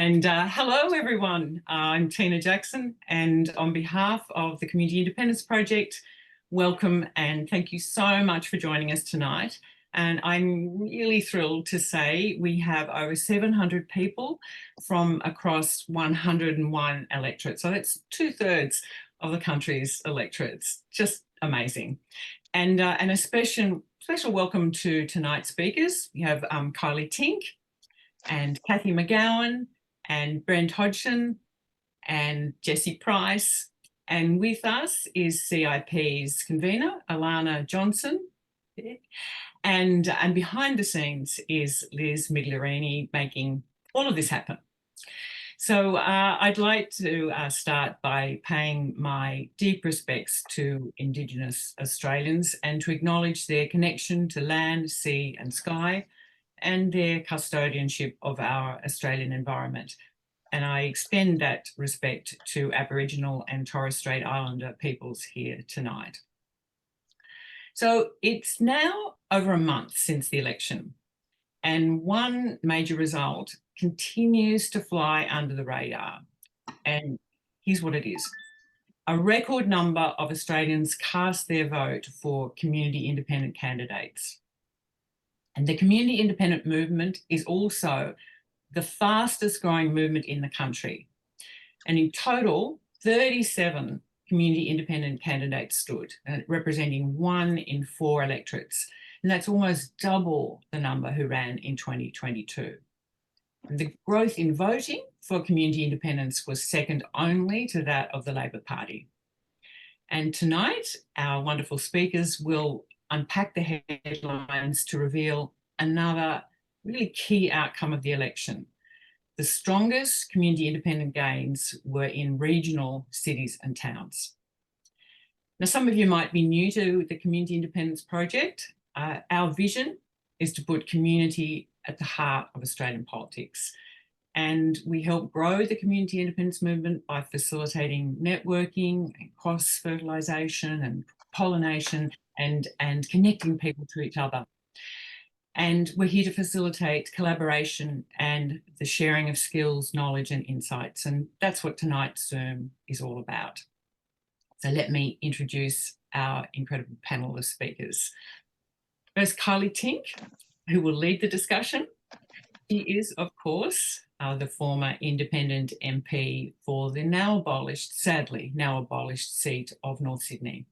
And hello, everyone. I'm Tina Jackson, and on behalf of the Community Independence Project, welcome and thank you so much for joining us tonight. And I'm really thrilled to say we have over 700 people from across 101 electorates. So that's 2/3 of the country's electorates. Just amazing. And a special welcome to tonight's speakers. We have Kylea Tink and Cathy McGowan and Brent Hodgson and Jessie Price. And with us is CIP's convener, Alana Johnson. And behind the scenes is Liz Migliorini making all of this happen. So I'd like to start by paying my deep respects to Indigenous Australians and to acknowledge their connection to land, sea and sky and their custodianship of our Australian environment. And I extend that respect to Aboriginal and Torres Strait Islander peoples here tonight. So it's now over a month since the election, and one major result continues to fly under the radar. And here's what it is. A record number of Australians cast their vote for community independent candidates. And the community independent movement is also the fastest growing movement in the country. And in total, 37 community independent candidates stood, representing 1 in 4 electorates. And that's almost double the number who ran in 2022. And the growth in voting for community independence was second only to that of the Labor Party. And tonight, our wonderful speakers will unpack the headlines to reveal another really key outcome of the election. The strongest community independent gains were in regional cities and towns. Now, some of you might be new to the Community Independence Project. Our vision is to put community at the heart of Australian politics. And we help grow the community independence movement by facilitating networking and cross-fertilisation and pollination and connecting people to each other. And we're here to facilitate collaboration and the sharing of skills, knowledge and insights. And that's what tonight's Zoom is all about. So let me introduce our incredible panel of speakers. First, Kylea Tink, who will lead the discussion. She is, of course, the former independent MP for the sadly now abolished seat of North Sydney.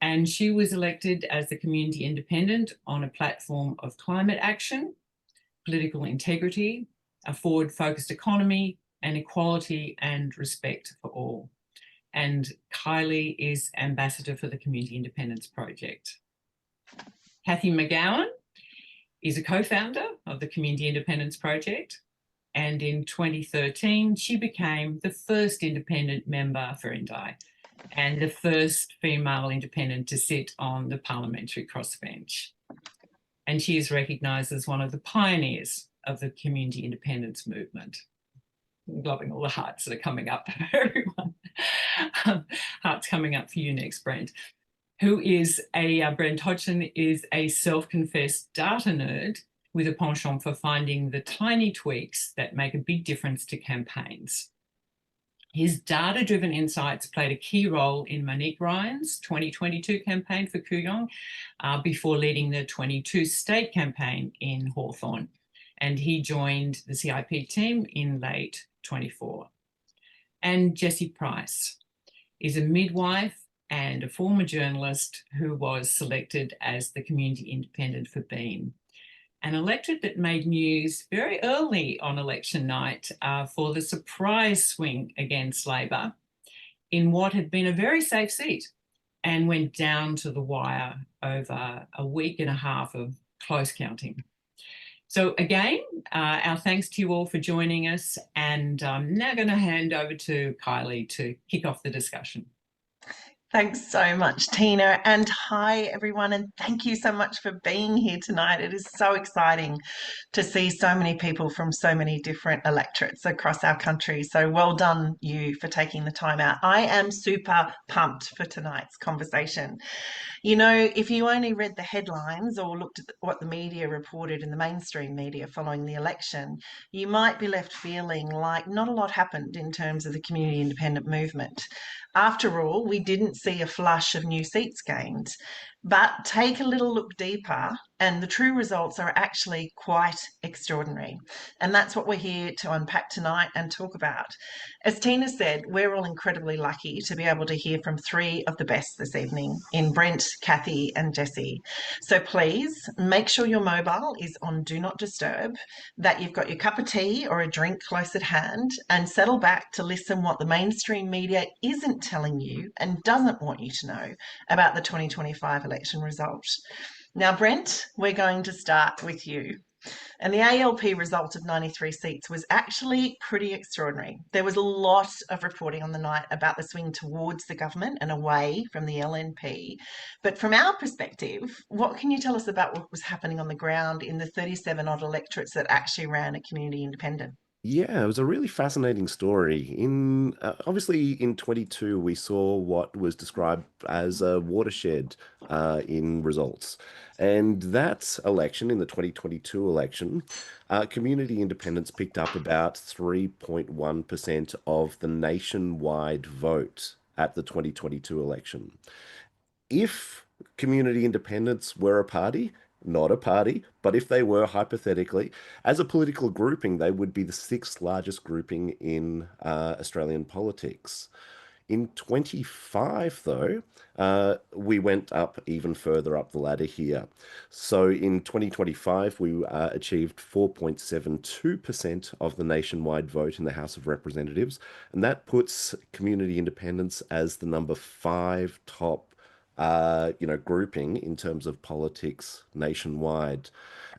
And she was elected as the community independent on a platform of climate action, political integrity, a forward-focused economy, and equality and respect for all. And Kylea is ambassador for the Community Independence Project. Cathy McGowan is a co-founder of the Community Independence Project. And in 2013, she became the first independent member for Indi and the first female independent to sit on the parliamentary crossbench. And she is recognised as one of the pioneers of the community independence movement. I'm loving all the hearts that are coming up for everyone. Hearts coming up for you next, Brent. Brent Hodgson is a self-confessed data nerd with a penchant for finding the tiny tweaks that make a big difference to campaigns. His data-driven insights played a key role in Monique Ryan's 2022 campaign for Kooyong before leading the 22 state campaign in Hawthorn. And he joined the CIP team in late 24. And Jessie Price is a midwife and a former journalist who was selected as the community independent for Beam, an electorate that made news very early on election night for the surprise swing against Labor in what had been a very safe seat and went down to the wire over a week and a half of close counting. So again, our thanks to you all for joining us, and I'm now going to hand over to Kylea to kick off the discussion. Thanks so much, Tina. And hi, everyone. And thank you so much for being here tonight. It is so exciting to see so many people from so many different electorates across our country. So well done, you, for taking the time out. I am super pumped for tonight's conversation. You know, if you only read the headlines or looked at what the media reported in the mainstream media following the election, you might be left feeling like not a lot happened in terms of the community independent movement. After all, we didn't see a flush of new seats gained. But take a little look deeper, and the true results are actually quite extraordinary. And that's what we're here to unpack tonight and talk about. As Tina said, we're all incredibly lucky to be able to hear from three of the best this evening in Brent, Cathy, and Jessie. So please make sure your mobile is on Do Not Disturb, that you've got your cup of tea or a drink close at hand, and settle back to listen what the mainstream media isn't telling you and doesn't want you to know about the 2025 election result. Now, Brent, we're going to start with you. And the ALP result of 93 seats was actually pretty extraordinary. There was a lot of reporting on the night about the swing towards the government and away from the LNP. But from our perspective, what can you tell us about what was happening on the ground in the 37 odd electorates that actually ran a community independent? Yeah, it was a really fascinating story. In obviously in 22, we saw what was described as a watershed in results, and that election in the 2022 election, community independents picked up about 3.1% of the nationwide vote at the 2022 election. If community independents were a party, not a party, but if they were hypothetically, as a political grouping, they would be the sixth largest grouping in Australian politics. In 25, though, we went up even further up the ladder here. So in 2025, we achieved 4.72% of the nationwide vote in the House of Representatives, and that puts community independence as the number five top grouping in terms of politics nationwide.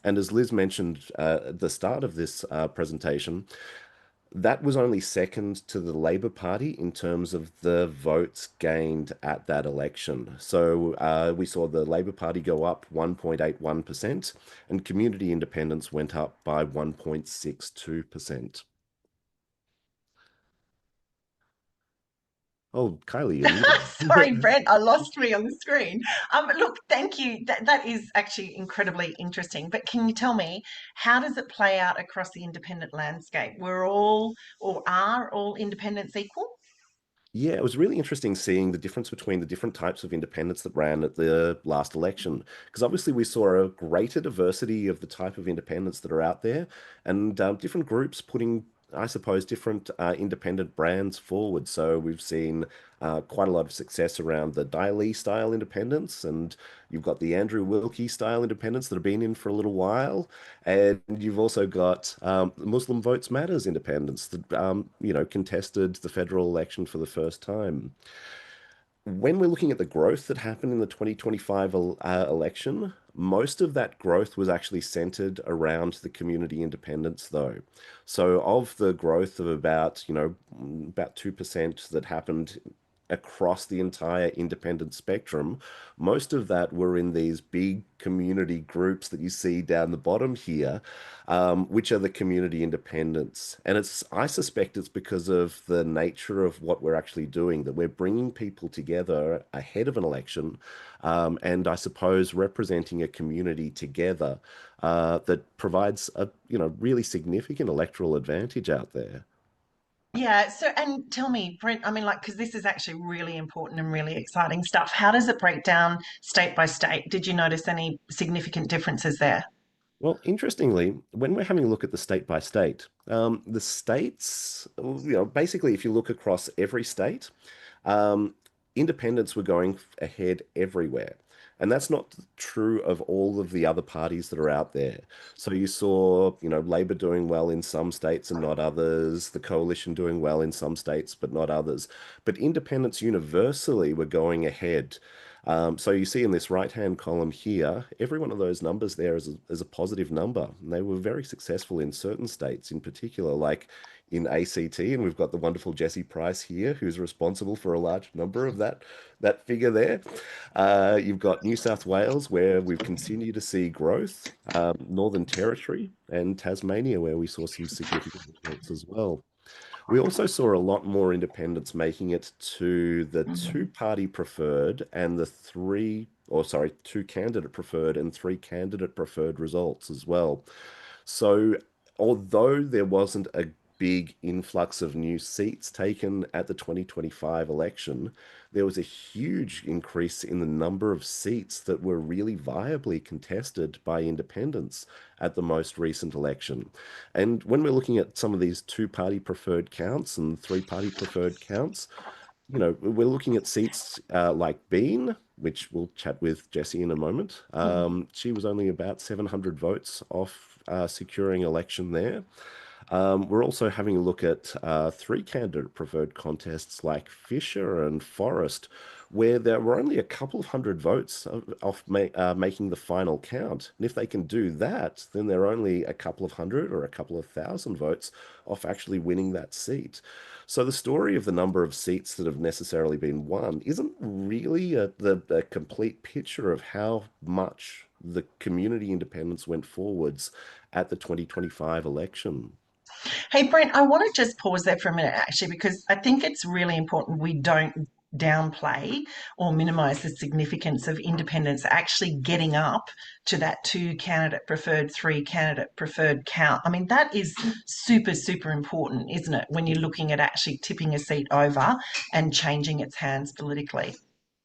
And as Liz mentioned at the start of this presentation, that was only second to the Labor Party in terms of the votes gained at that election. So we saw the Labor Party go up 1.81%, and community independence went up by 1.62%. Oh, Kylie, you're muted. Sorry, Brent, I lost me on the screen. Look, thank you. That is actually incredibly interesting. But can you tell me, how does it play out across the independent landscape? We're all, or are all independents equal? Yeah, it was really interesting seeing the difference between the different types of independents that ran at the last election. Because obviously, we saw a greater diversity of the type of independents that are out there and different groups putting, I suppose, different independent brands forward. So we've seen quite a lot of success around the Daly style independents, and you've got the Andrew Wilkie style independents that have been in for a little while. And you've also got Muslim Votes Matters independents that, contested the federal election for the first time. When we're looking at the growth that happened in the 2025 election, most of that growth was actually centered around the community independents, though. So, of the growth of about 2% that happened across the entire independent spectrum, most of that were in these big community groups that you see down the bottom here, which are the community independents. And I suspect it's because of the nature of what we're actually doing, that we're bringing people together ahead of an election, and I suppose representing a community together, that provides a, really significant electoral advantage out there. Yeah, so and tell me, Brent, I mean, like, because this is actually really important and really exciting stuff. How does it break down state by state? Did you notice any significant differences there? Well, interestingly, when we're having a look at the state by state, the states, basically, if you look across every state, um, independents were going ahead everywhere. And that's not true of all of the other parties that are out there. So you saw, Labor doing well in some states and not others, the coalition doing well in some states but not others. But independents universally were going ahead. So you see in this right-hand column here, every one of those numbers there is a positive number. And they were very successful in certain states, in particular, like in ACT, and we've got the wonderful Jessie Price here, who's responsible for a large number of that figure there. You've got New South Wales, where we've continued to see growth, Northern Territory, and Tasmania, where we saw some significant results as well. We also saw a lot more independents making it to the two-party preferred and two candidate preferred and three candidate preferred results as well. So, although there wasn't a big influx of new seats taken at the 2025 election, there was a huge increase in the number of seats that were really viably contested by independents at the most recent election. And when we're looking at some of these two-party preferred counts and three-party preferred counts, we're looking at seats like Bean, which we'll chat with Jessie in a moment. She was only about 700 votes off securing election there. We're also having a look at three candidate preferred contests like Fisher and Forrest, where there were only a couple of hundred votes off making the final count. And if they can do that, then they're only a couple of hundred or a couple of thousand votes off actually winning that seat. So the story of the number of seats that have necessarily been won isn't really the complete picture of how much the community independents went forwards at the 2025 election. Hey, Brent, I want to just pause there for a minute, actually, because I think it's really important we don't downplay or minimize the significance of independents actually getting up to that two candidate preferred, three candidate preferred count. I mean, that is super, super important, isn't it, when you're looking at actually tipping a seat over and changing its hands politically?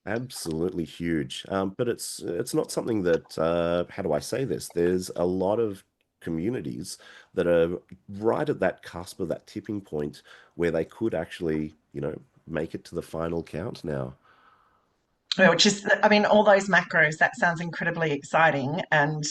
Absolutely huge. But it's not something that how do I say this? There's a lot of communities that are right at that cusp of that tipping point where they could actually, make it to the final count now. Which is, I mean, all those macros, that sounds incredibly exciting. And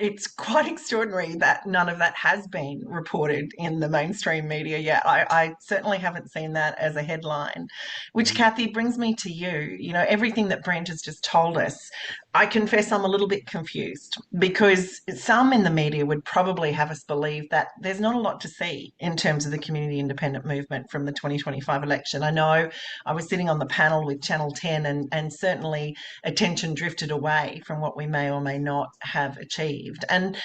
it's quite extraordinary that none of that has been reported in the mainstream media yet. I certainly haven't seen that as a headline, which, Cathy, brings me to you. Everything that Brent has just told us, I confess I'm a little bit confused because some in the media would probably have us believe that there's not a lot to see in terms of the community independent movement from the 2025 election. I know I was sitting on the panel with Channel 10 and certainly attention drifted away from what we may or may not have achieved. And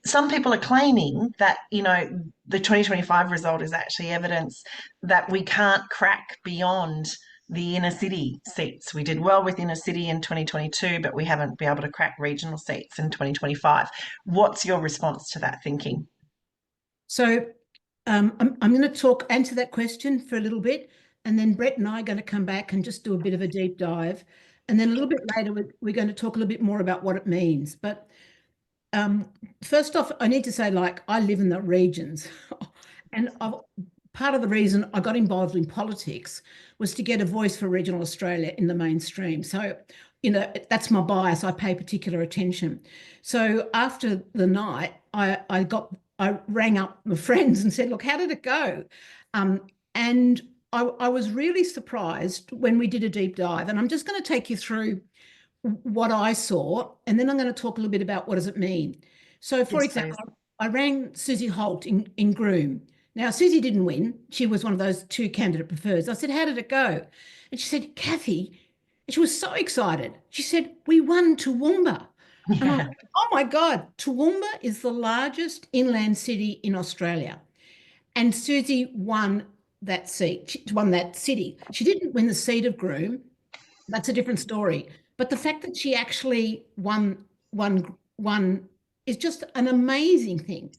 some people are claiming that, the 2025 result is actually evidence that we can't crack beyond the inner city seats. We did well with inner city in 2022, but we haven't been able to crack regional seats in 2025. What's your response to that thinking? So I'm going to answer that question for a little bit, and then Brett and I are going to come back and just do a bit of a deep dive. And then a little bit later, we're going to talk a little bit more about what it means. But first off, I need to say, I live in the regions. And part of the reason I got involved in politics was to get a voice for regional Australia in the mainstream. So, that's my bias. I pay particular attention. So after the night, I rang up my friends and said, look, how did it go? And I was really surprised when we did a deep dive. And I'm just going to take you through what I saw, and then I'm going to talk a little bit about what does it mean. So, for example, I rang Susie Holt in Groom. Now, Susie didn't win. She was one of those two candidate prefers. I said, how did it go? And she said, Cathy, she was so excited. She said, we won Toowoomba. Yeah. And I'm like, oh my God, Toowoomba is the largest inland city in Australia. And Susie won that seat. She won that city. She didn't win the seat of Groom. That's a different story. But the fact that she actually won is just an amazing thing.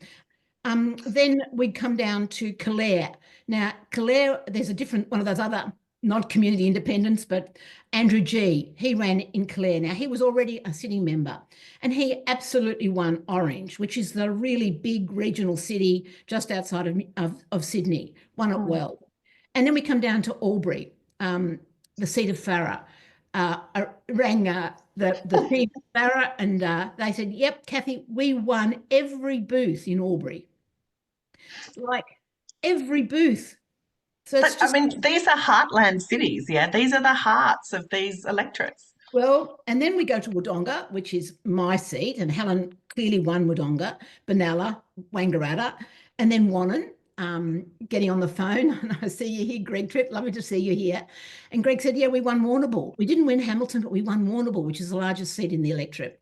Then we'd come down to Kylea. Now, Kylea, there's a different one of those other not community independents, but Andrew G, he ran in Kylea. Now, he was already a sitting member, and he absolutely won Orange, which is the really big regional city just outside of Sydney, won it well. And then we come down to Albury, the seat of Farrer. I rang the team of Farrer, and they said, yep, Cathy, we won every booth in Albury. Like every booth. So it's But I just, mean, these are heartland cities, yeah? These are the hearts of these electorates. well, and then we go to Wodonga, which is my seat, and Helen clearly won Wodonga, Benalla, Wangaratta, and then Wannon, getting on the phone. And I see you here, Greg Tripp. Lovely to see you here. And Greg said, yeah, we won Warrnambool. We didn't win Hamilton, but we won Warrnambool, which is the largest seat in the electorate.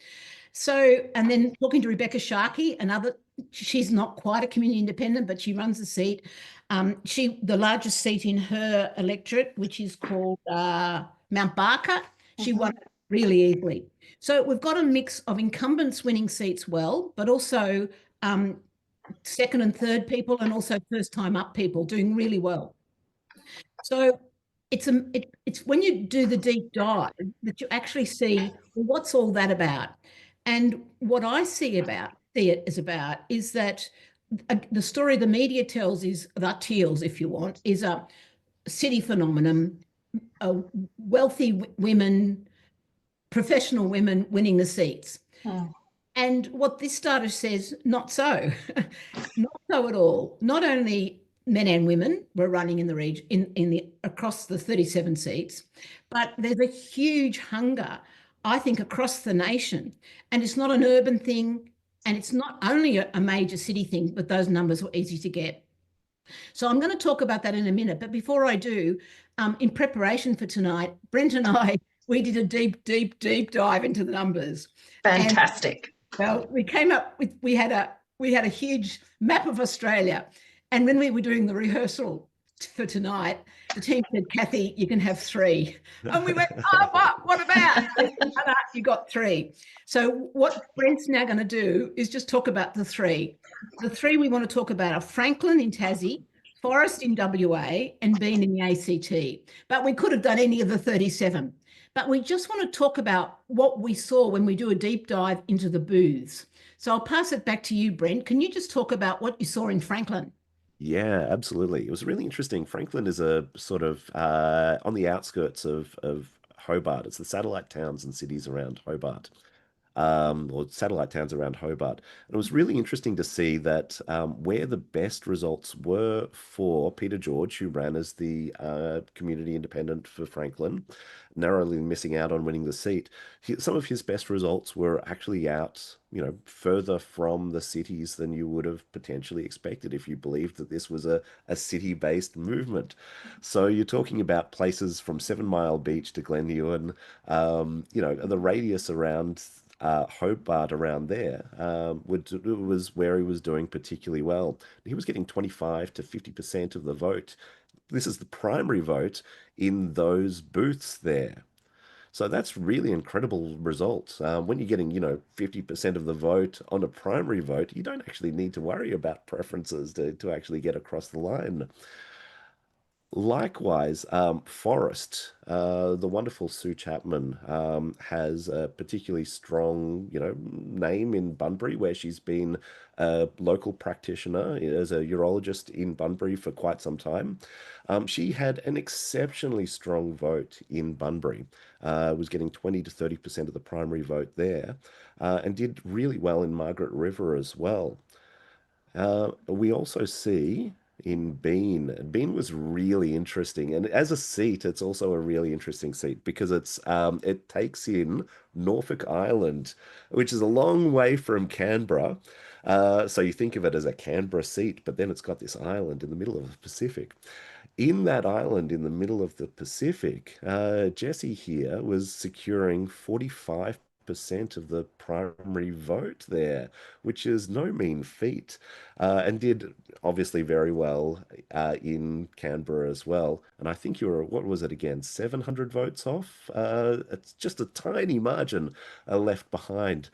So, and then talking to Rebecca Sharkey, another, she's not quite a community independent, but she runs the seat. The largest seat in her electorate, which is called Mount Barker, she won it really easily. So we've got a mix of incumbents winning seats well, but also second and third people, and also first time up people doing really well. So it's when you do the deep dive that you actually see, well, what's all that about? And what I see it is that the story the media tells is the teals, if you want, is a city phenomenon, wealthy women, professional women winning the seats. And what this data says, not so, not so at all. Not only men and women were running in the region, across the 37 seats, but there's a huge hunger, I think, across the nation. And it's not an urban thing, and it's not only a major city thing, but those numbers were easy to get. So I'm going to talk about that in a minute. But before I do, in preparation for tonight, Brent and I, we did a deep dive into the numbers. Fantastic. Well, we came up with, we had a huge map of Australia. And when we were doing the rehearsal for tonight, the team said, Cathy, you can have 3. And we went, oh, what about? You got 3. So what Brent's now going to do is just talk about the 3. The 3 we want to talk about are Franklin in Tassie, Forest in WA, and Bean in the ACT. But we could have done any of the 37. But we just want to talk about what we saw when we do a deep dive into the booths. So I'll pass it back to you, Brent. Can you just talk about what you saw in Franklin? Yeah, absolutely. It was really interesting. Franklin is a sort of on the outskirts of Hobart. It's the satellite towns and cities around Hobart, or satellite towns around Hobart. And it was really interesting to see that where the best results were for Peter George, who ran as the community independent for Franklin, narrowly missing out on winning the seat. Some of his best results were actually out, further from the cities than you would have potentially expected if you believed that this was a city-based movement. So you're talking about places from 7 Mile Beach to Glen Ewan, the radius around Hobart around there was where he was doing particularly well. He was getting 25 to 50% of the vote. This is the primary vote in those booths there. So that's really incredible results. When you're getting, 50% of the vote on a primary vote, you don't actually need to worry about preferences to actually get across the line. Likewise, Forrest, the wonderful Sue Chapman, has a particularly strong, name in Bunbury, where she's been a local practitioner as a urologist in Bunbury for quite some time. She had an exceptionally strong vote in Bunbury, was getting 20 to 30% of the primary vote there, and did really well in Margaret River as well. We also see in Bean. Bean was really interesting, and as a seat, it's also a really interesting seat because it takes in Norfolk Island, which is a long way from Canberra. So you think of it as a Canberra seat, but then it's got this island in the middle of the Pacific. In that island in the middle of the Pacific, Jessie here was securing 45% of the primary vote there, which is no mean feat, and did obviously very well in Canberra as well. And I think you were, what was it again, 700 votes off? It's just a tiny margin left behind.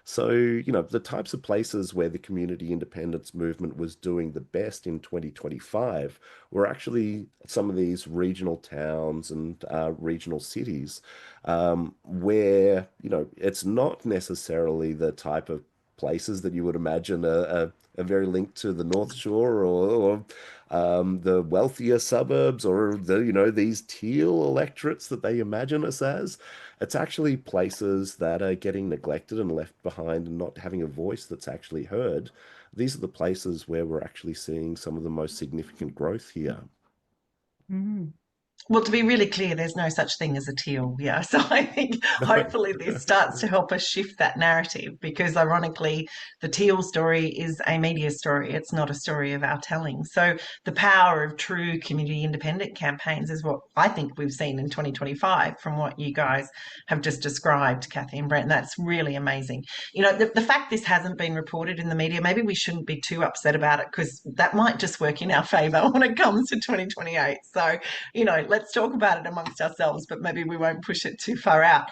So, the types of places where the community independence movement was doing the best in 2025 were actually some of these regional towns and regional cities, where, it's not necessarily the type of places that you would imagine are very linked to the North Shore or the wealthier suburbs or these teal electorates that they imagine us as. It's actually places that are getting neglected and left behind and not having a voice that's actually heard. These are the places where we're actually seeing some of the most significant growth here. Mm. Well, to be really clear, there's no such thing as a teal. Yeah. So I think hopefully this starts to help us shift that narrative, because ironically, the teal story is a media story. It's not a story of our telling. So the power of true community independent campaigns is what I think we've seen in 2025 from what you guys have just described, Cathy and Brent. That's really amazing. You know, the fact this hasn't been reported in the media, maybe we shouldn't be too upset about it, because that might just work in our favour when it comes to 2028. So, you know, let's talk about it amongst ourselves, but maybe we won't push it too far out.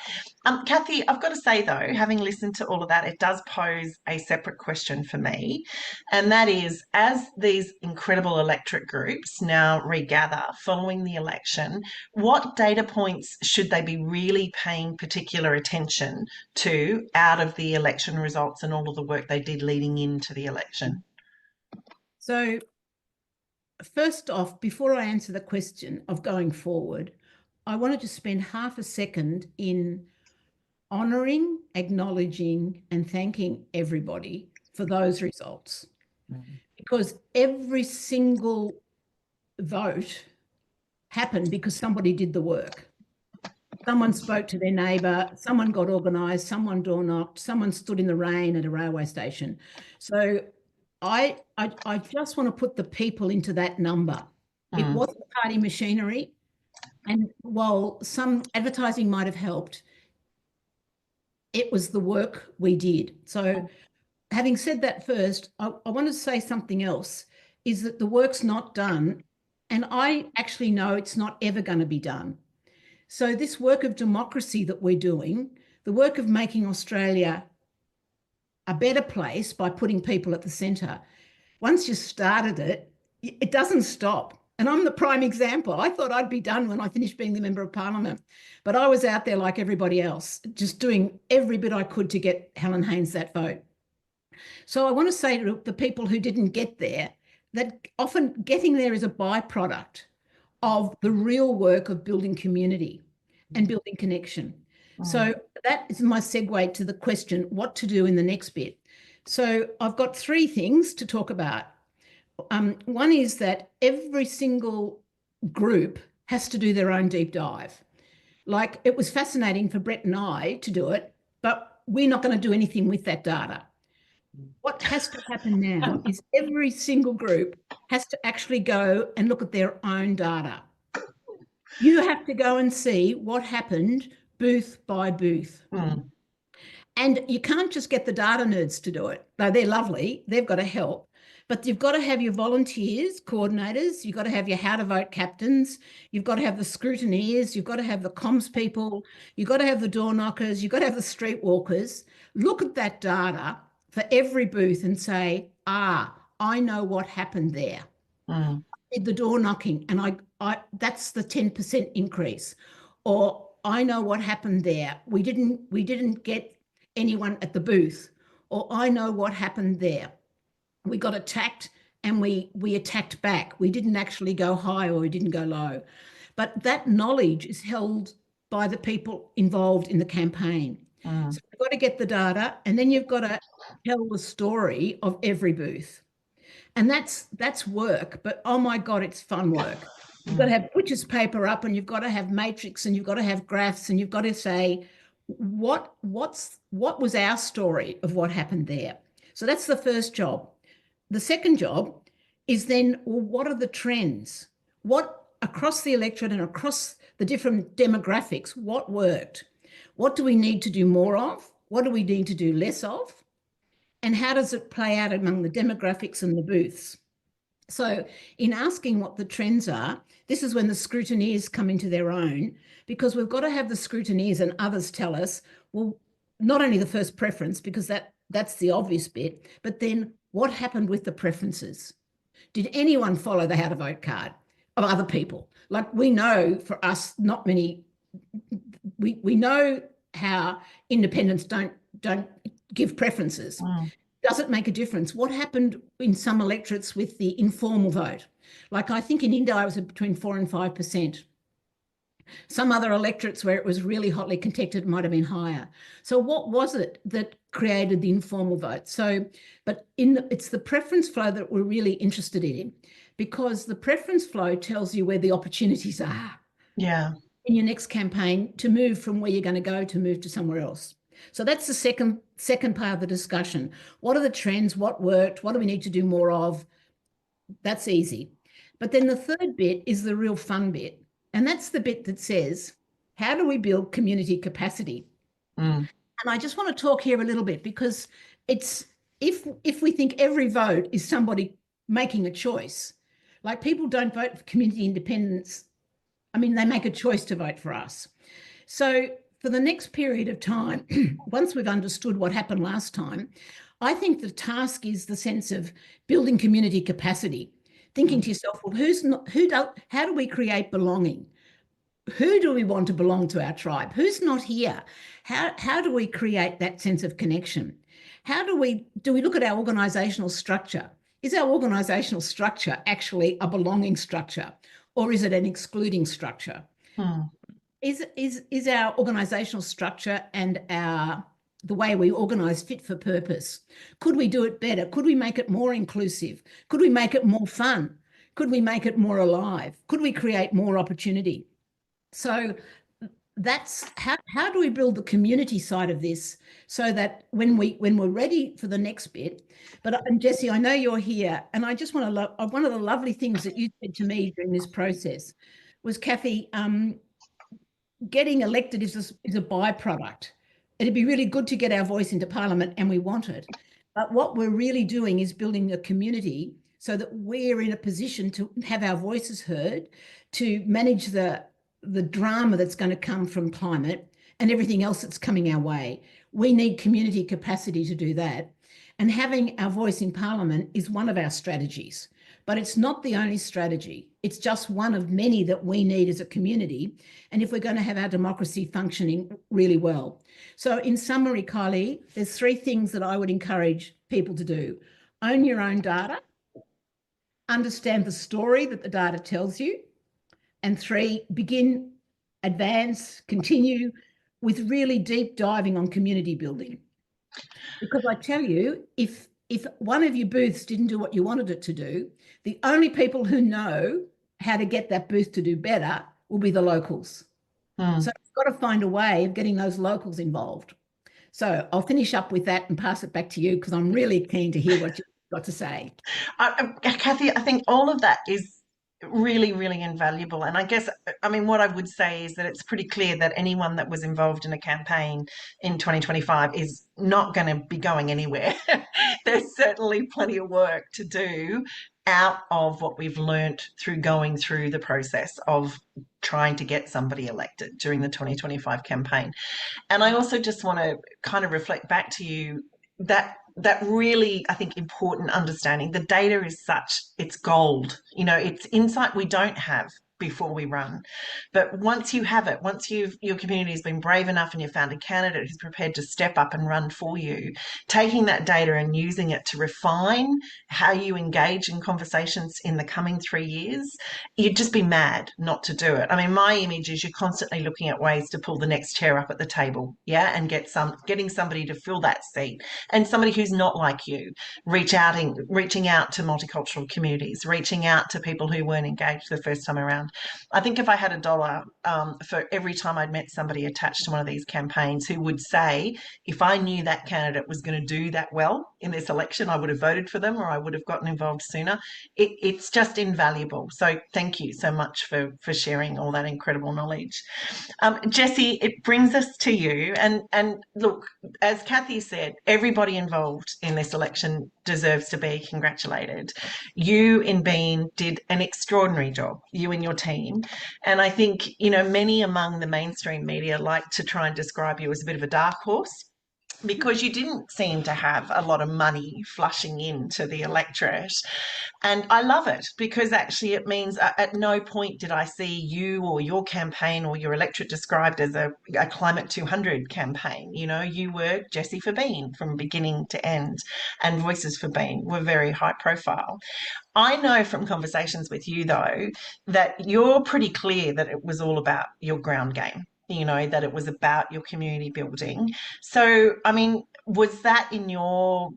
Cathy, I've got to say though, having listened to all of that, it does pose a separate question for me. And that is, as these incredible electorate groups now regather following the election, what data points should they be really paying particular attention to out of the election results and all of the work they did leading into the election? So first off, before I answer the question of going forward, I wanted to spend half a second in honouring, acknowledging and thanking everybody for those results. Because every single vote happened because somebody did the work. Someone spoke to their neighbour, someone got organised, someone door knocked, someone stood in the rain at a railway station. So I just want to put the people into that number. It wasn't party machinery. And while some advertising might have helped, it was the work we did. So having said that first, I want to say something else, is that the work's not done. And I actually know it's not ever going to be done. So this work of democracy that we're doing, the work of making Australia a better place by putting people at the centre, once you started it, it doesn't stop. And I'm the prime example. I thought I'd be done when I finished being the Member of Parliament, but I was out there like everybody else, just doing every bit I could to get Helen Haines that vote. So I want to say to the people who didn't get there that often getting there is a byproduct of the real work of building community and building connection. So that is my segue to the question, what to do in the next bit. So I've got three things to talk about. One is that every single group has to do their own deep dive. Like, it was fascinating for Brent and I to do it, but we're not going to do anything with that data. What has to happen now is every single group has to actually go and look at their own data. You have to go and see what happened booth by booth. And you can't just get the data nerds to do it, though they're lovely, they've got to help. But you've got to have your volunteers, coordinators, you've got to have your how to vote captains, you've got to have the scrutineers, you've got to have the comms people, you've got to have the door knockers, you've got to have the street walkers. Look at that data for every booth and say, I know what happened there. I did the door knocking and I that's the 10% increase. Or I know what happened there. We didn't get anyone at the booth. Or I know what happened there. We got attacked and we attacked back. We didn't actually go high or we didn't go low. But that knowledge is held by the people involved in the campaign. So you've got to get the data and then you've got to tell the story of every booth. And that's work, but oh my God, it's fun work. You've got to have butcher's paper up and you've got to have matrix and you've got to have graphs and you've got to say, what was our story of what happened there? So that's the first job. The second job is then, well, what are the trends? What across the electorate and across the different demographics, what worked? What do we need to do more of? What do we need to do less of? And how does it play out among the demographics and the booths? So in asking what the trends are, this is when the scrutineers come into their own, because we've got to have the scrutineers and others tell us, well, not only the first preference, because that's the obvious bit, but then what happened with the preferences? Did anyone follow the how to vote card of other people? Like, we know for us, not many, we know how independents don't give preferences. Does it make a difference? What happened in some electorates with the informal vote? Like, I think in India, I was between 4 and 5%. Some other electorates where it was really hotly contested might have been higher. So what was it that created the informal vote? So, but it's the preference flow that we're really interested in. because the preference flow tells you where the opportunities are Yeah. in your next campaign to move from where you're going to go to move to somewhere else. So that's the second part of the discussion. What are the trends? What worked? What do we need to do more of? That's easy. But then the third bit is the real fun bit. And that's the bit that says, how do we build community capacity? Mm. And I just want to talk here a little bit, because it's if we think every vote is somebody making a choice, like people don't vote for community independence. I mean, they make a choice to vote for us. So for the next period of time, once we've understood what happened last time, I think the task is the sense of building community capacity, thinking to yourself, well, how do we create belonging? Who do we want to belong to our tribe? Who's not here? How do we create that sense of connection? Do we look at our organisational structure? Is our organisational structure actually a belonging structure, or is it an excluding structure? Is our organisational structure and the way we organise fit for purpose? Could we do it better? Could we make it more inclusive? Could we make it more fun? Could we make it more alive? Could we create more opportunity? So that's how do we build the community side of this, so that when we're ready for the next bit. And Jessie, I know you're here, and I just want to one of the lovely things that you said to me during this process was, Cathy, getting elected is a byproduct. It'd be really good to get our voice into Parliament, and we want it. But what we're really doing is building a community so that we're in a position to have our voices heard, to manage the drama that's going to come from climate and everything else that's coming our way. We need community capacity to do that. And having our voice in Parliament is one of our strategies, but it's not the only strategy. It's just one of many that we need as a community, and if we're going to have our democracy functioning really well. So in summary, Kylea, there's 3 things that I would encourage people to do. Own your own data, understand the story that the data tells you, and 3, continue with really deep diving on community building. Because I tell you, if one of your booths didn't do what you wanted it to do, the only people who know how to get that booth to do better will be the locals. So you've got to find a way of getting those locals involved. So I'll finish up with that and pass it back to you, because I'm really keen to hear what you've got to say. Cathy, I think all of that is really, really invaluable. And I guess, I mean, what I would say is that it's pretty clear that anyone that was involved in a campaign in 2025 is not going to be going anywhere. There's certainly plenty of work to do out of what we've learnt through going through the process of trying to get somebody elected during the 2025 campaign. And I also just want to kind of reflect back to you that really, I think, important understanding. The data is such, it's gold. You know, it's insight we don't have before we run. But once you have it, once your community has been brave enough and you've found a candidate who's prepared to step up and run for you, taking that data and using it to refine how you engage in conversations in the coming 3 years, you'd just be mad not to do it. I mean, my image is you're constantly looking at ways to pull the next chair up at the table, yeah, and getting somebody to fill that seat, and somebody who's not like you, reaching out to multicultural communities, reaching out to people who weren't engaged the first time around. I think if I had $1 for every time I'd met somebody attached to one of these campaigns who would say, if I knew that candidate was going to do that well in this election, I would have voted for them, or I would have gotten involved sooner. It's just invaluable. So thank you so much for sharing all that incredible knowledge. Jessie, it brings us to you. And look, as Cathy said, everybody involved in this election deserves to be congratulated. You in Bean did an extraordinary job, you and your team. And I think, you know, many among the mainstream media like to try and describe you as a bit of a dark horse, because you didn't seem to have a lot of money flushing into the electorate. And I love it, because actually it means at no point did I see you or your campaign or your electorate described as a Climate 200 campaign. You know, you were Jessie for Bean from beginning to end, and Voices for Bean were very high profile. I know from conversations with you, though, that you're pretty clear that it was all about your ground game. that it was about your community building. So, I mean, was that in your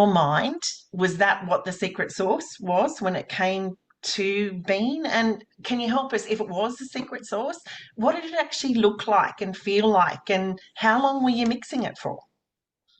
mind? Was that what the secret sauce was when it came to Bean? And can you help us, if it was the secret sauce, what did it actually look like and feel like, and how long were you mixing it for?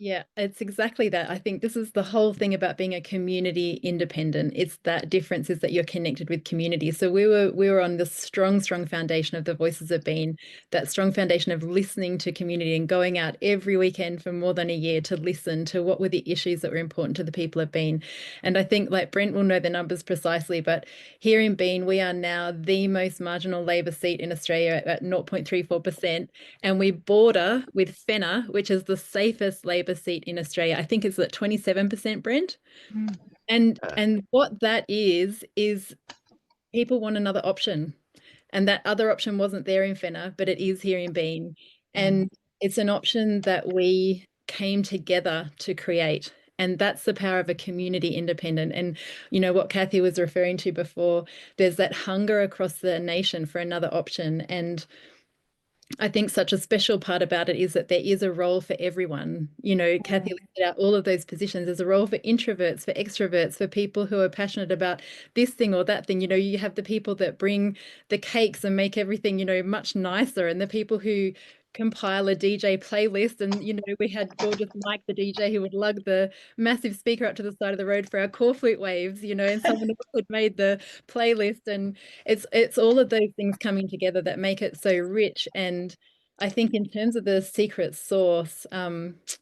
Yeah, it's exactly that. I think this is the whole thing about being a community independent. It's that difference is that you're connected with community. So we were on the strong foundation of the Voices of Being, that strong foundation of listening to community and going out every weekend for more than a year to listen to what were the issues that were important to the people of Bean. And I think, like, Brent will know the numbers precisely, but here in Bean, we are now the most marginal Labor seat in Australia at 0.34%. And we border with Fenner, which is the safest Labor seat in Australia. I think it's at 27%, Brent. Mm. And what that is people want another option. And that other option wasn't there in Fenner, but it is here in Bean. And it's an option that we came together to create. And that's the power of a community independent. And what Cathy was referring to before, there's that hunger across the nation for another option. And I think such a special part about it is that there is a role for everyone. Cathy listed out all of those positions. There's a role for introverts, for extroverts, for people who are passionate about this thing or that thing. You have the people that bring the cakes and make everything, much nicer, and the people who compile a DJ playlist. And, we had gorgeous Mike, the DJ, who would lug the massive speaker up to the side of the road for our core flute waves, and someone else had made the playlist. And it's all of those things coming together that make it so rich. And I think in terms of the secret sauce,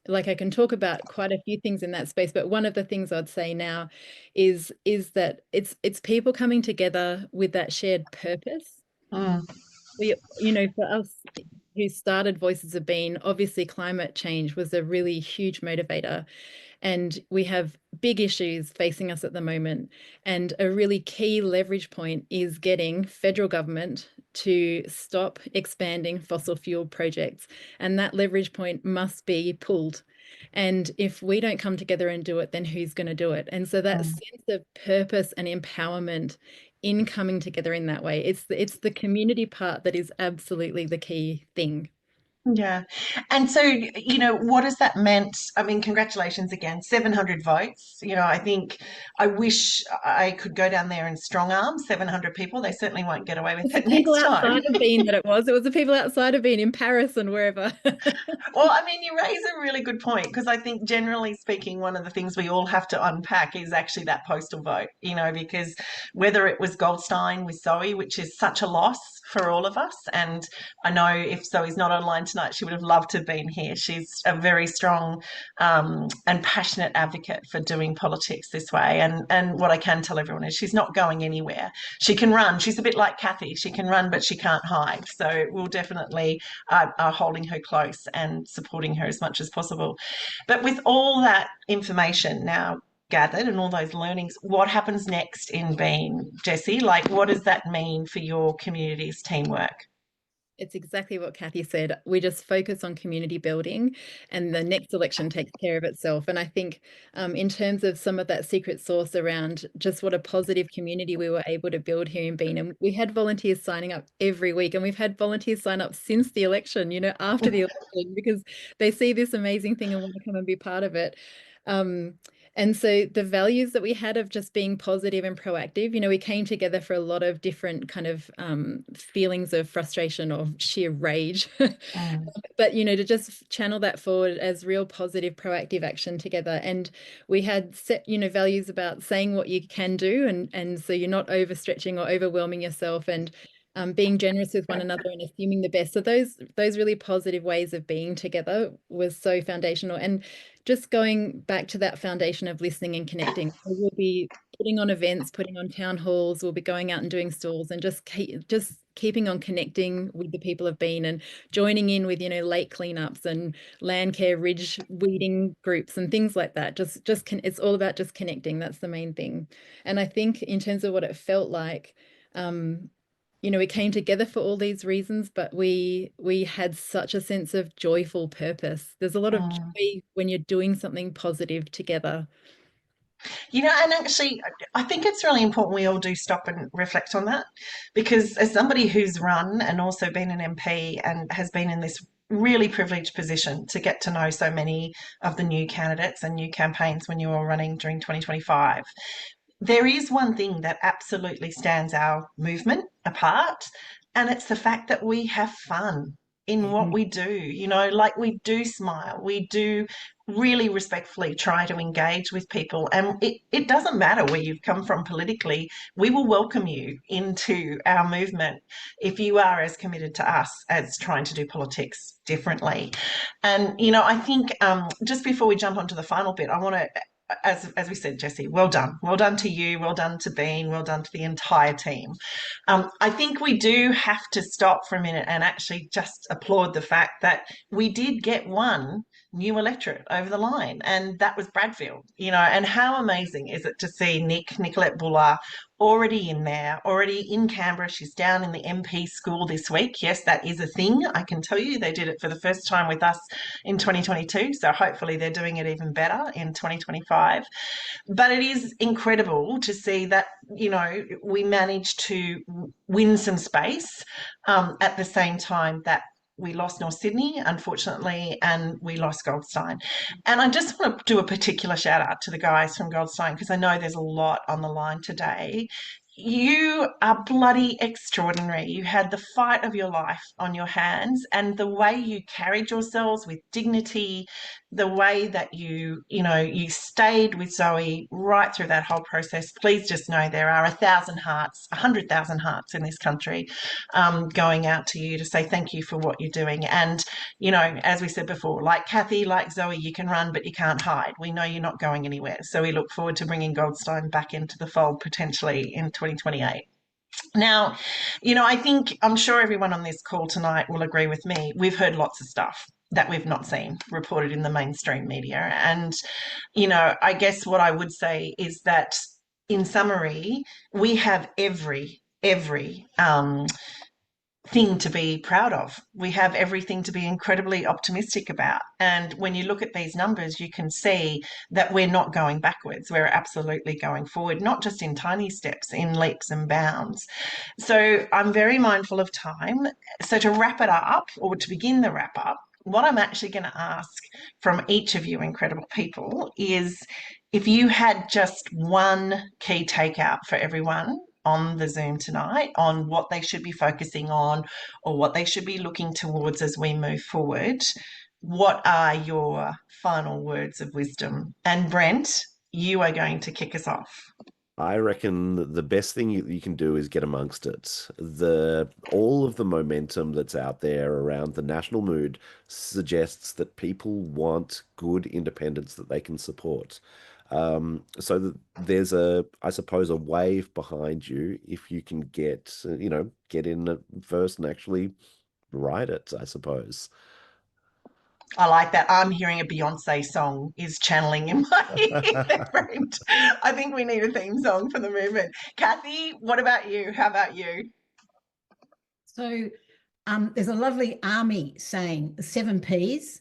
like, I can talk about quite a few things in that space, but one of the things I'd say now is that it's people coming together with that shared purpose. For us who started Voices of Being, obviously climate change was a really huge motivator. And we have big issues facing us at the moment. And a really key leverage point is getting federal government to stop expanding fossil fuel projects. And that leverage point must be pulled. And if we don't come together and do it, then who's going to do it? And so that sense of purpose and empowerment in coming together in that way, it's the community part that is absolutely the key thing. Yeah. And so, what has that meant? I mean, congratulations again, 700 votes. I think I wish I could go down there and strong arm 700 people. They certainly won't get away with it people next time. outside of Bean that it was the people outside of Bean in Paris and wherever. Well, I mean, you raise a really good point, because I think, generally speaking, one of the things we all have to unpack is actually that postal vote, because whether it was Goldstein with Zoe, which is such a loss for all of us, and I know if Zoe's not online tonight, she would have loved to have been here. She's a very strong and passionate advocate for doing politics this way. And what I can tell everyone is she's not going anywhere. She can run. She's a bit like Cathy. She can run, but she can't hide. So we'll definitely are holding her close and supporting her as much as possible. But with all that information now gathered and all those learnings, what happens next in Bean, Jessie? Like, what does that mean for your community's teamwork? It's exactly what Cathy said. We just focus on community building, and the next election takes care of itself. And I think in terms of some of that secret sauce around just what a positive community we were able to build here in Bean, and we had volunteers signing up every week, and we've had volunteers sign up since the election, after the election, because they see this amazing thing and want to come and be part of it. And so the values that we had of just being positive and proactive, we came together for a lot of different kind of feelings of frustration or sheer rage. But, to just channel that forward as real positive, proactive action together. And we had set, values about saying what you can do. And so you're not overstretching or overwhelming yourself, and being generous with one another and assuming the best. So those really positive ways of being together was so foundational. And just going back to that foundation of listening and connecting, we'll be putting on events, putting on town halls, we'll be going out and doing stalls, and just keeping on connecting with the people of Bean and joining in with, lake cleanups and land care, ridge weeding groups and things like that. It's all about just connecting. That's the main thing. And I think in terms of what it felt like, we came together for all these reasons, but we had such a sense of joyful purpose. There's a lot of joy when you're doing something positive together. You know, and actually, I think it's really important we all do stop and reflect on that, because as somebody who's run and also been an MP and has been in this really privileged position to get to know so many of the new candidates and new campaigns when you were running during 2025, there is one thing that absolutely stands our movement apart, and it's the fact that we have fun in what we do. You know, like, we do smile, we do really respectfully try to engage with people, and it doesn't matter where you've come from politically. We will welcome you into our movement if you are as committed to us as trying to do politics differently. And, you know, I think just before we jump onto the final bit, I want to, as we said, Jessie, well done. Well done to you, well done to Bean, well done to the entire team. I think we do have to stop for a minute and actually just applaud the fact that we did get one new electorate over the line, and that was Bradfield. You know, and how amazing is it to see Nicolette Buller already in there, already in Canberra. She's down in the MP school this week. Yes, that is a thing. I can tell you, they did it for the first time with us in 2022. So hopefully they're doing it even better in 2025. But it is incredible to see that, you know, we managed to win some space at the same time that we lost North Sydney, unfortunately, and we lost Goldstein. And I just want to do a particular shout out to the guys from Goldstein, because I know there's a lot on the line today. You are bloody extraordinary. You had the fight of your life on your hands, and the way you carried yourselves with dignity, the way that you stayed with Zoe right through that whole process. Please just know there are 1,000 hearts, 100,000 hearts in this country going out to you to say thank you for what you're doing. And, you know, as we said before, like Cathy, like Zoe, you can run, but you can't hide. We know you're not going anywhere. So we look forward to bringing Goldstein back into the fold potentially in 2028. Now, you know, I'm sure everyone on this call tonight will agree with me. We've heard lots of stuff that we've not seen reported in the mainstream media. And, you know, I guess what I would say is that, in summary, we have every thing to be proud of. We have everything to be incredibly optimistic about. And when you look at these numbers, you can see that we're not going backwards. We're absolutely going forward, not just in tiny steps, in leaps and bounds. So I'm very mindful of time. So to wrap it up, or to begin the wrap up, what I'm actually going to ask from each of you incredible people is, if you had just one key takeout for everyone on the Zoom tonight on what they should be focusing on or what they should be looking towards as we move forward, what are your final words of wisdom? And Brent, you are going to kick us off. I reckon the best thing you can do is get amongst it. All of the momentum that's out there around the national mood suggests that people want good independents that they can support. So that there's I suppose, a wave behind you if you can get in first and actually ride it, I suppose. I like that. I'm hearing a Beyonce song is channeling in my brain. I think we need a theme song for the movement. Cathy, what about you? How about you? So there's a lovely army saying, the 7 Ps: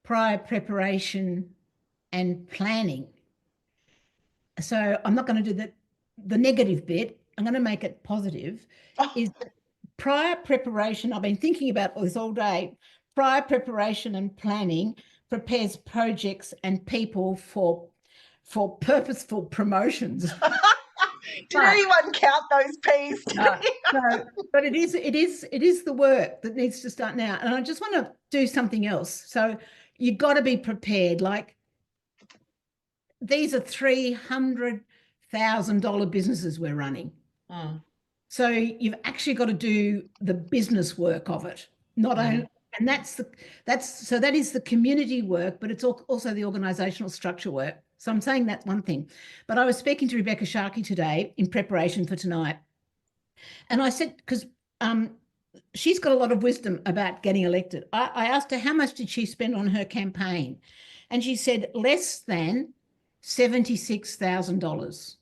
prior preparation and planning. So I'm not going to do the negative bit. I'm going to make it positive. Is prior preparation. I've been thinking about this all day. Prior preparation and planning prepares projects and people for purposeful promotions. Did anyone count those P's? No, but it is the work that needs to start now. And I just want to do something else. So you've got to be prepared. Like, these are $300,000 businesses we're running. So you've actually got to do the business work of it, not only. And that is the community work, but it's also the organisational structure work. So I'm saying that's one thing. But I was speaking to Rebecca Sharkey today in preparation for tonight, and I said, because she's got a lot of wisdom about getting elected. I asked her how much did she spend on her campaign, and she said less than $76,000.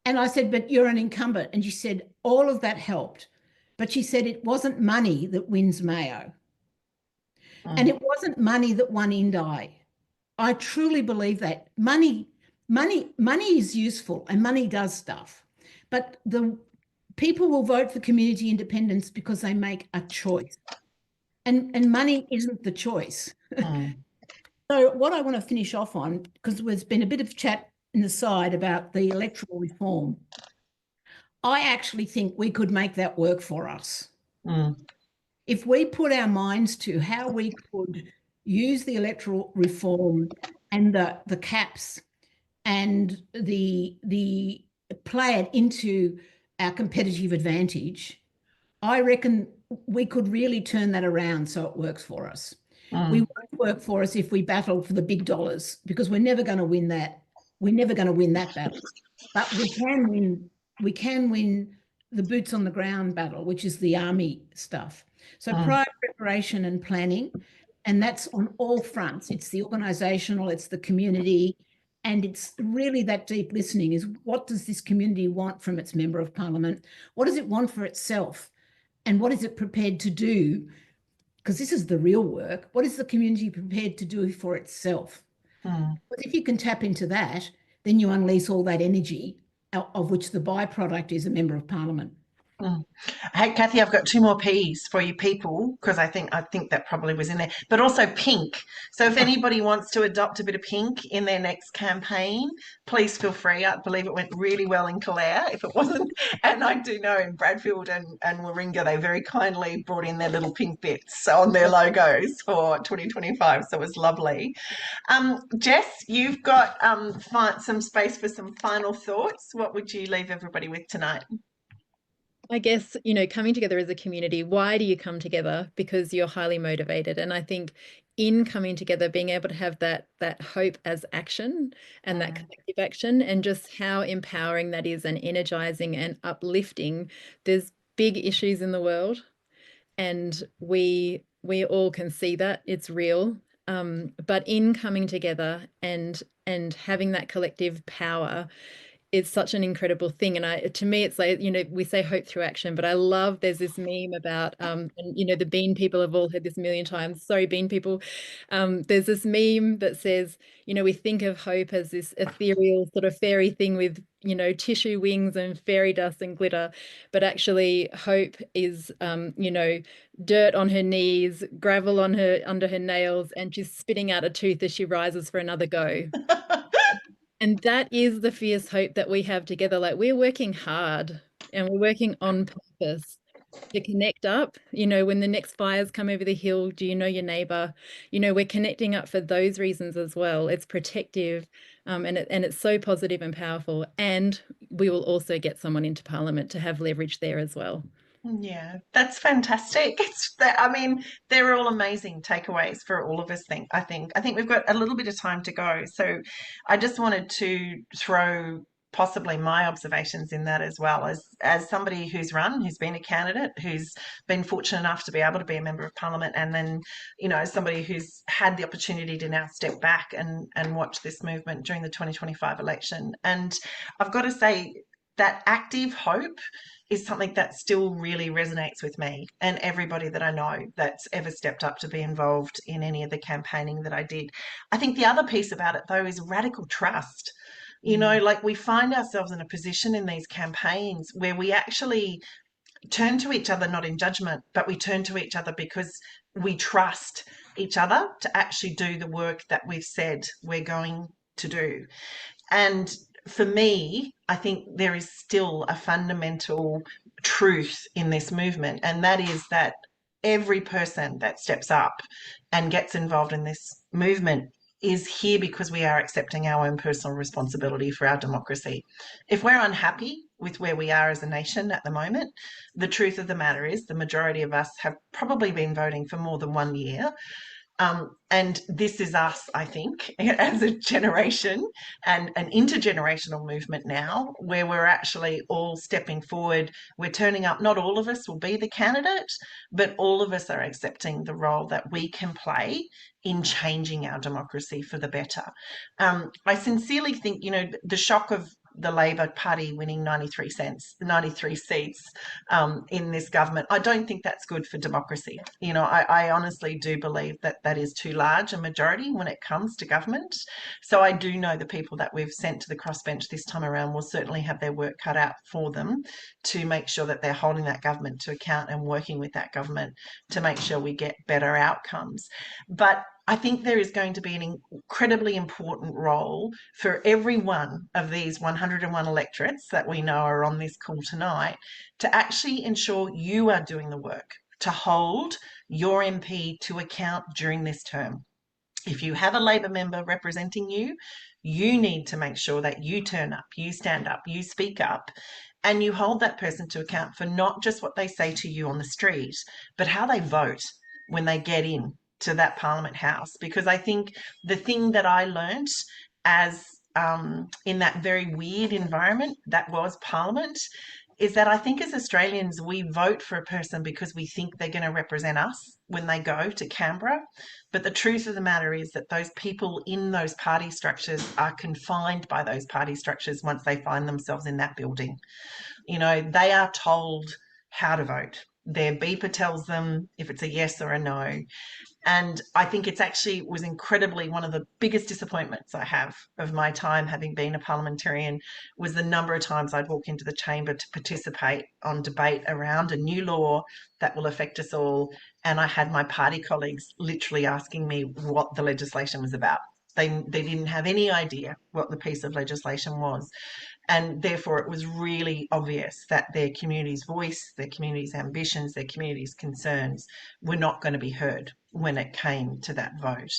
And I said, but you're an incumbent. And she said all of that helped. But she said it wasn't money that wins Mayo. And it wasn't money that won Indi. I truly believe that. Money money is useful and money does stuff, but the people will vote for community independence because they make a choice, and money isn't the choice. So what I want to finish off on, because there's been a bit of chat in the side about the electoral reform, I actually think we could make that work for us. If we put our minds to how we could use the electoral reform and the caps and the play it into our competitive advantage, I reckon we could really turn that around so it works for us. We won't work for us if we battle for the big dollars, because we're never going to win that. We're never going to win that battle. But we can win the boots on the ground battle, which is the army stuff. So prior preparation and planning, and that's on all fronts. It's the organisational, it's the community, and it's really that deep listening is, what does this community want from its member of parliament? What does it want for itself? And what is it prepared to do? Because this is the real work. What is the community prepared to do for itself? But if you can tap into that, then you unleash all that energy, of which the byproduct is a member of parliament. Hey, Cathy, I've got 2 more P's for you people, because I think that probably was in there, but also pink. So if anybody wants to adopt a bit of pink in their next campaign, please feel free. I believe it went really well in Kylea, if it wasn't. And I do know in Bradfield and Warringah, they very kindly brought in their little pink bits on their logos for 2025. So it was lovely. Jess, you've got some space for some final thoughts. What would you leave everybody with tonight? I guess, coming together as a community, why do you come together? Because you're highly motivated. And I think in coming together, being able to have that hope as action and that collective action, and just how empowering that is and energizing and uplifting. There's big issues in the world, and we all can see that it's real. But in coming together and having that collective power, it's such an incredible thing. And to me, it's like, we say hope through action, but I love, there's this meme about, and the bean people have all heard this a million times. Sorry, bean people. There's this meme that says, we think of hope as this ethereal sort of fairy thing with, tissue wings and fairy dust and glitter. But actually hope is, dirt on her knees, gravel under her nails, and she's spitting out a tooth as she rises for another go. And that is the fierce hope that we have together. Like, we're working hard and we're working on purpose to connect up. When the next fires come over the hill, do you know your neighbour? We're connecting up for those reasons as well. It's protective, and it's so positive and powerful. And we will also get someone into Parliament to have leverage there as well. Yeah, that's fantastic. They're all amazing takeaways for all of us. I think we've got a little bit of time to go, so I just wanted to throw possibly my observations in that, as well as somebody who's been a candidate, who's been fortunate enough to be able to be a member of parliament, and then somebody who's had the opportunity to now step back and watch this movement during the 2025 election. And I've got to say that active hope is something that still really resonates with me and everybody that I know that's ever stepped up to be involved in any of the campaigning that I did. I think the other piece about it, though, is radical trust. Like, we find ourselves in a position in these campaigns where we actually turn to each other, not in judgment, but we turn to each other because we trust each other to actually do the work that we've said we're going to do. And for me, I think there is still a fundamental truth in this movement, and that is that every person that steps up and gets involved in this movement is here because we are accepting our own personal responsibility for our democracy. If we're unhappy with where we are as a nation at the moment, the truth of the matter is the majority of us have probably been voting for more than 1 year. And this is us, I think, as a generation and an intergenerational movement now, where we're actually all stepping forward. We're turning up. Not all of us will be the candidate, but all of us are accepting the role that we can play in changing our democracy for the better. I sincerely think, the shock of the Labor Party winning 93 seats in this government. I don't think that's good for democracy. You know, I honestly do believe that that is too large a majority when it comes to government. So I do know the people that we've sent to the crossbench this time around will certainly have their work cut out for them to make sure that they're holding that government to account and working with that government to make sure we get better outcomes. But I think there is going to be an incredibly important role for every one of these 101 electorates that we know are on this call tonight to actually ensure you are doing the work to hold your MP to account during this term. If you have a Labor member representing you, you need to make sure that you turn up, you stand up, you speak up, and you hold that person to account for not just what they say to you on the street, but how they vote when they get in to that Parliament House. Because I think the thing that I learnt as in that very weird environment that was Parliament is that I think as Australians, we vote for a person because we think they're going to represent us when they go to Canberra. But the truth of the matter is that those people in those party structures are confined by those party structures once they find themselves in that building. You know, they are told how to vote. Their beeper tells them if it's a yes or a no. And I think it's actually was incredibly one of the biggest disappointments I have of my time having been a parliamentarian was the number of times I'd walk into the chamber to participate on debate around a new law that will affect us all. And I had my party colleagues literally asking me what the legislation was about. They didn't have any idea what the piece of legislation was. And therefore, it was really obvious that their community's voice, their community's ambitions, their community's concerns were not going to be heard when it came to that vote.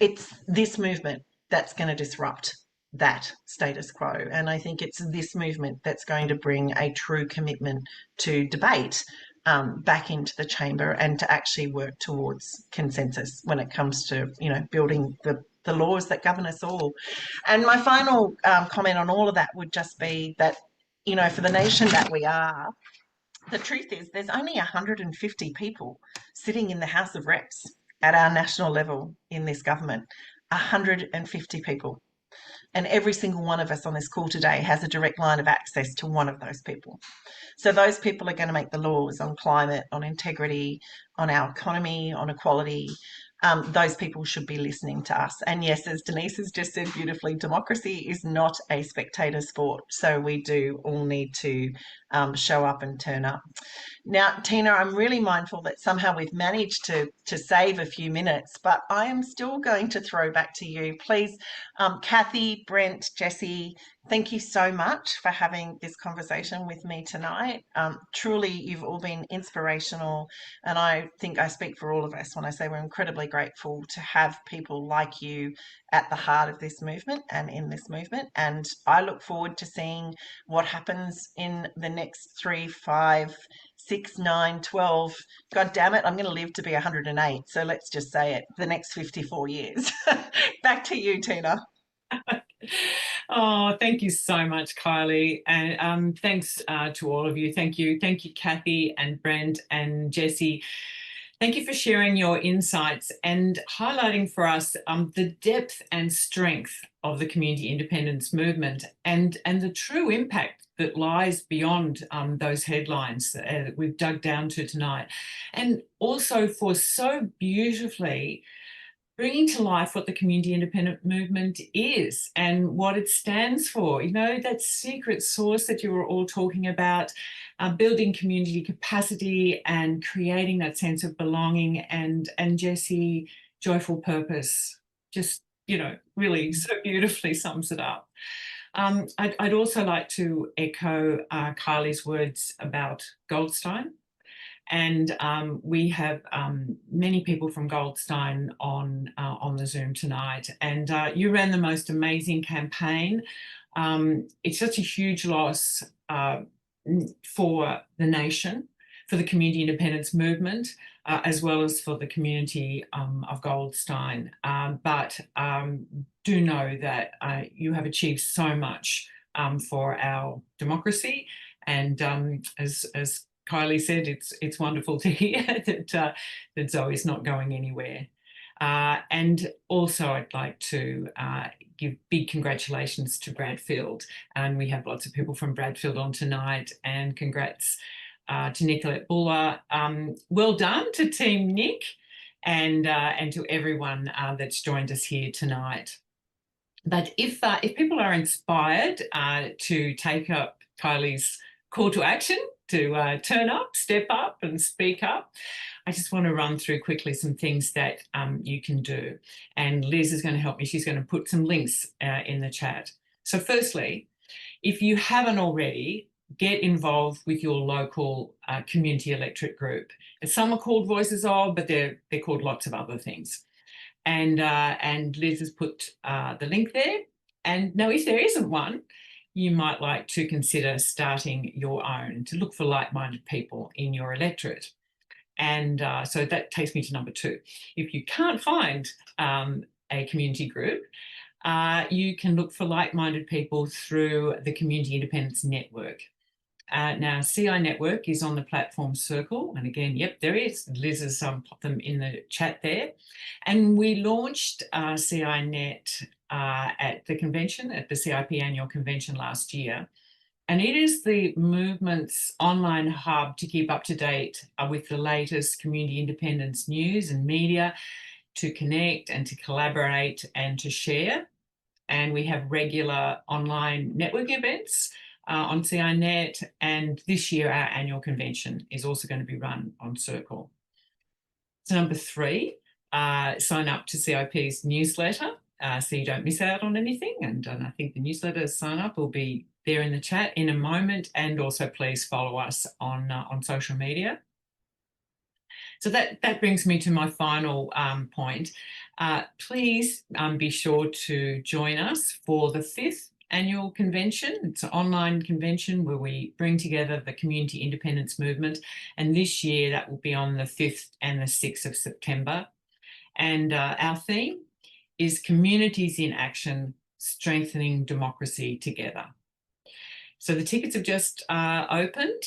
It's this movement that's going to disrupt that status quo. And I think it's this movement that's going to bring a true commitment to debate back into the chamber and to actually work towards consensus when it comes to, you know, building the laws that govern us all. And my final comment on all of that would just be that, you know, for the nation that we are, the truth is there's only 150 people sitting in the House of Reps at our national level in this government. 150 people. And every single one of us on this call today has a direct line of access to one of those people. So those people are going to make the laws on climate, on integrity, on our economy, on equality. Those people should be listening to us. And yes, as Denise has just said beautifully, democracy is not a spectator sport. So we do all need to show up and turn up. Now, Tina, I'm really mindful that somehow we've managed to save a few minutes, but I am still going to throw back to you. Please, Cathy, Brent, Jessie, thank you so much for having this conversation with me tonight. Truly, you've all been inspirational, and I think I speak for all of us when I say we're incredibly grateful to have people like you at the heart of this movement and in this movement. And I look forward to seeing what happens in the next 3, 5, 6, 9, 12. God damn it, I'm going to live to be 108. So let's just say it, the next 54 years. Back to you, Tina. Oh, thank you so much, Kylie. And thanks to all of you. Thank you, Cathy and Brent and Jessie. Thank you for sharing your insights and highlighting for us the depth and strength of the community independence movement and the true impact that lies beyond those headlines that we've dug down to tonight. And also for so beautifully bringing to life what the community independent movement is and what it stands for. You know, that secret sauce that you were all talking about, building community capacity and creating that sense of belonging, and Jessie, joyful purpose. Just, you know, really so beautifully sums it up. I'd also like to echo Kylie's words about Goldstein. And we have many people from Goldstein on the Zoom tonight. And you ran the most amazing campaign. It's such a huge loss for the nation, for the community independence movement, as well as for the community of Goldstein. But do know that you have achieved so much for our democracy. And as Kylie said, it's wonderful to hear that Zoe's not going anywhere. And also I'd like to give big congratulations to Bradfield. And we have lots of people from Bradfield on tonight, and congrats to Nicolette Buller. Well done to Team Nick, and to everyone that's joined us here tonight. But if people are inspired to take up Kylea's call to action, to turn up, step up and speak up, I just want to run through quickly some things that you can do. And Liz is going to help me. She's going to put some links in the chat. So firstly, if you haven't already, get involved with your local community electorate group. Some are called Voices Of, but they're called lots of other things. And Liz has put the link there. And now, if there isn't one, you might like to consider starting your own, to look for like-minded people in your electorate. And so that takes me to number 2. If you can't find a community group, you can look for like-minded people through the Community Independence Network. Now, CI Network is on the platform Circle. And again, yep, there is. Liz has popped them in the chat there. And we launched CI Net at the convention, at the CIP annual convention last year. And it is the movement's online hub to keep up to date with the latest community independence news and media, to connect and to collaborate and to share. And we have regular online network events on CINet, and this year our annual convention is also going to be run on Circle. So number 3, sign up to CIP's newsletter so you don't miss out on anything. And I think the newsletter sign up will be there in the chat in a moment. And also please follow us on social media. So that brings me to my final point. Please be sure to join us for the 5th annual convention. It's an online convention where we bring together the community independence movement. And this year that will be on the 5th and the 6th of September. And our theme is Communities in Action, Strengthening Democracy Together. So the tickets have just opened,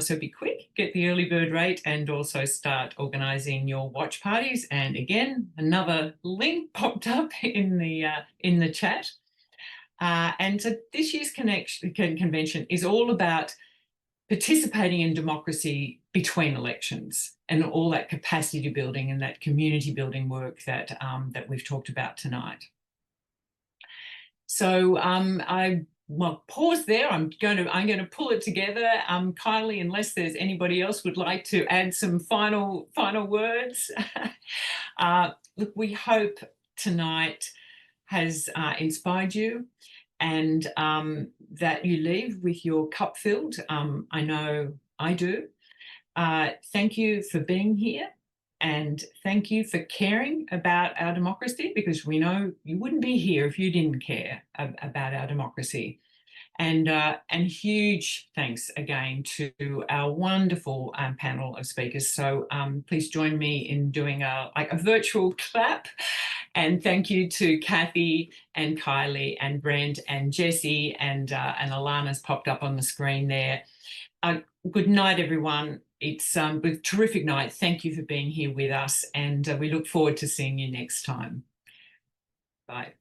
so be quick, get the early bird rate, and also start organising your watch parties. And again, another link popped up in the chat. And so this year's convention is all about participating in democracy between elections and all that capacity building and that community building work that we've talked about tonight. So well, pause there. I'm going to pull it together. Kylie, unless there's anybody else would like to add some final words. Look, we hope tonight has inspired you, and that you leave with your cup filled. I know I do. Thank you for being here, and thank you for caring about our democracy, because we know you wouldn't be here if you didn't care about our democracy. And huge thanks again to our wonderful panel of speakers. So please join me in doing a virtual clap. And thank you to Cathy and Kylie and Brent and Jessie, and Alana's popped up on the screen there. Good night, everyone. It's a terrific night. Thank you for being here with us, and we look forward to seeing you next time. Bye.